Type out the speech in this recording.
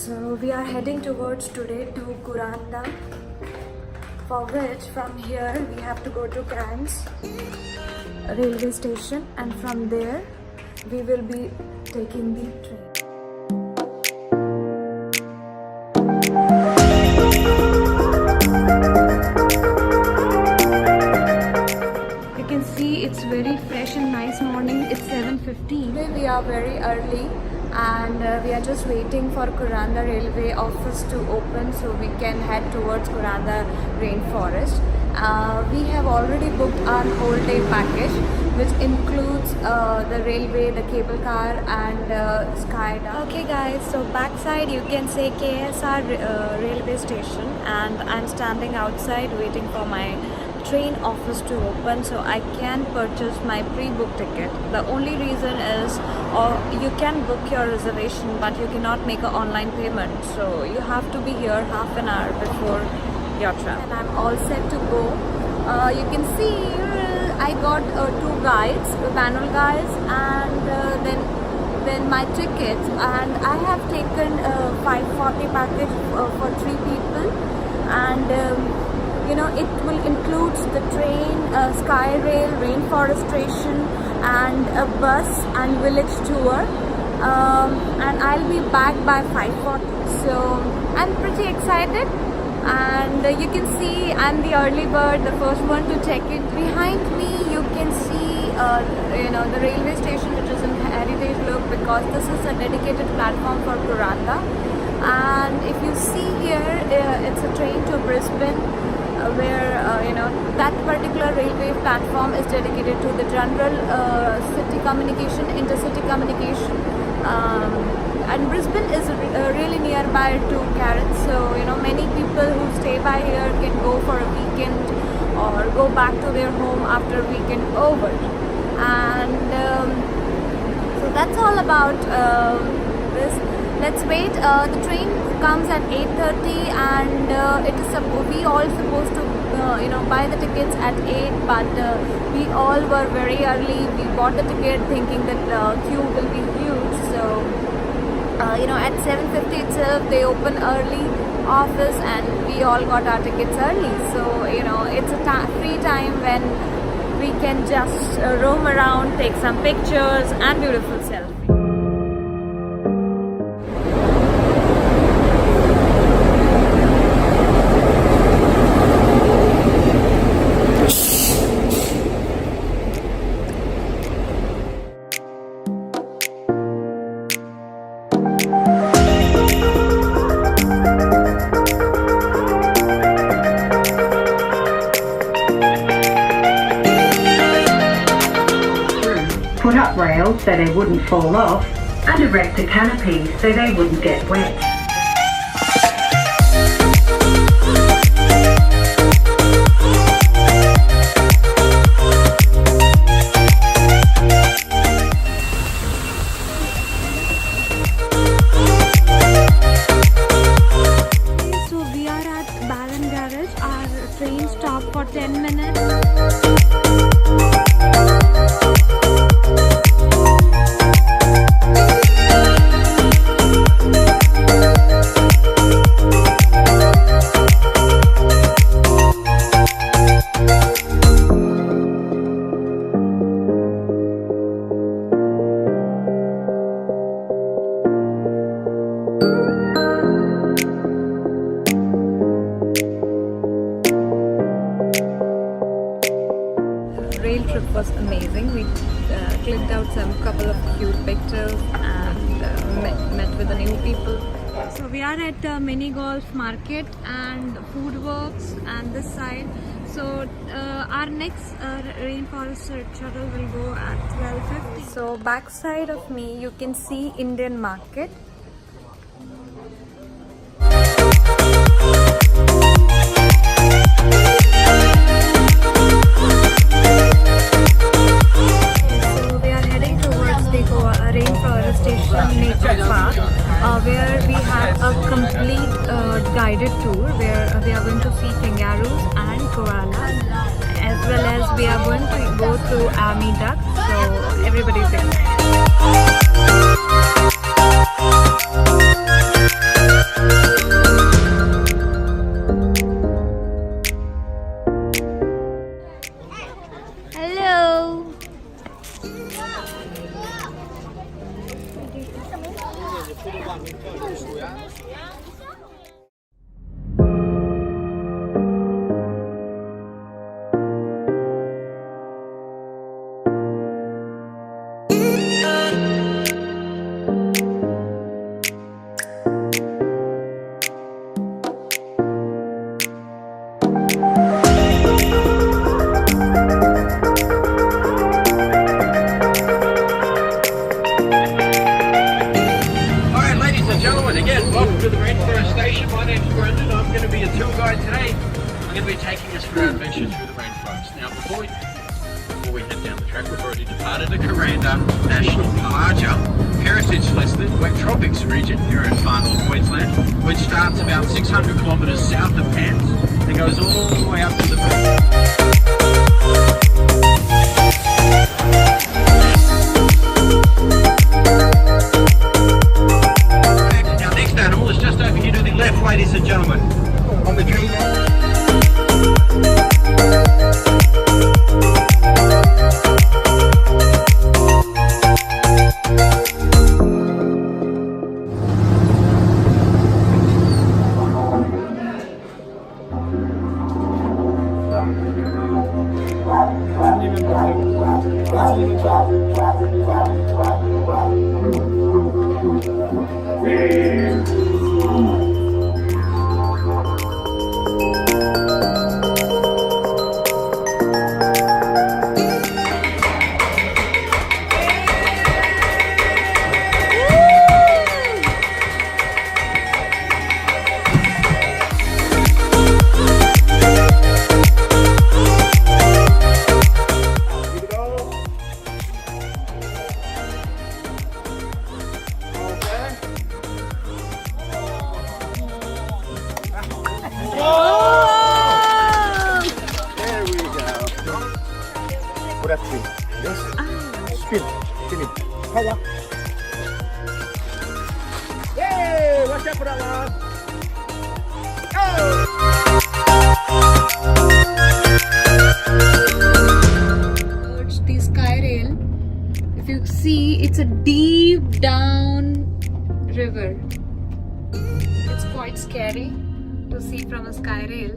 So we are heading towards today to Kuranda, for which from here we have to go to Kranz railway station, and from there we will be taking the train. You can see it's very fresh and nice morning. It's 7:15. Today we are very early and we are just waiting for Kuranda railway office to open so we can head towards Kuranda rainforest. We have already booked our whole day package, which includes the railway, the cable car and skydive. Okay guys, so backside you can say KSR railway station, and I'm standing outside waiting for my train office to open so I can purchase my pre-book ticket. The only reason is, or you can book your reservation but you cannot make an online payment, so you have to be here half an hour before your train. And I'm all set to go. You can see I got two guides, manual guides, and then my tickets, and I have taken 540 package for 3 people, and you know, it will include the train, sky rail, rainforest station, and a bus and village tour. And I'll be back by 5:40. So I'm pretty excited. And you can see I'm the early bird, the first one to check in. Behind me, you can see you know, the railway station, which is in heritage look, because this is a dedicated platform for Kuranda. And if you see here, it's a train to Brisbane. Where you know, that particular railway platform is dedicated to the general city communication, intercity communication, and Brisbane is really nearby to Carrots, so you know, many people who stay by here can go for a weekend or go back to their home after weekend over. And so that's all about this. Let's wait. The train comes at 8:30, and it is we all supposed to you know, buy the tickets at 8, but we all were very early. We bought the ticket thinking that the queue will be huge. So you know, at 7:50 itself they open early office, and we all got our tickets early. So you know, it's a free time when we can just roam around, take some pictures and beautiful selfies. Put up rails so they wouldn't fall off, and erect a canopy so they wouldn't get wet. So we are at Baron Garage. Our train stopped for 10 minutes. Rail trip was amazing. We clicked out some couple of cute pictures and met with the new people. So we are at mini golf market and food works, and this side. So our next rainforest shuttle will go at 12:50. So backside of me you can see Indian market. Rainforest Station Nature Park, where we have a complete guided tour where we are going to see kangaroos and koalas, as well as we are going to go through army ducks. So everybody's excited. Alright, ladies and gentlemen, again, welcome to the Rainforest Station. My name's Kuranda and I'm going to be a tour guide today. I'm going to be taking us for our adventure through the rainforest. Now, before we head down the track, we've already departed the Kuranda National Larger Heritage Listed Wet Tropics region here in far north Queensland, which starts about 600 kilometres south of Cairns and goes all the way up to the ladies and gentlemen, on the tree. Yes. Spin. Sini. Power. Yay! Watch out for that one. Towards the sky rail. If you see, it's a deep down river. It's quite scary to see from a sky rail.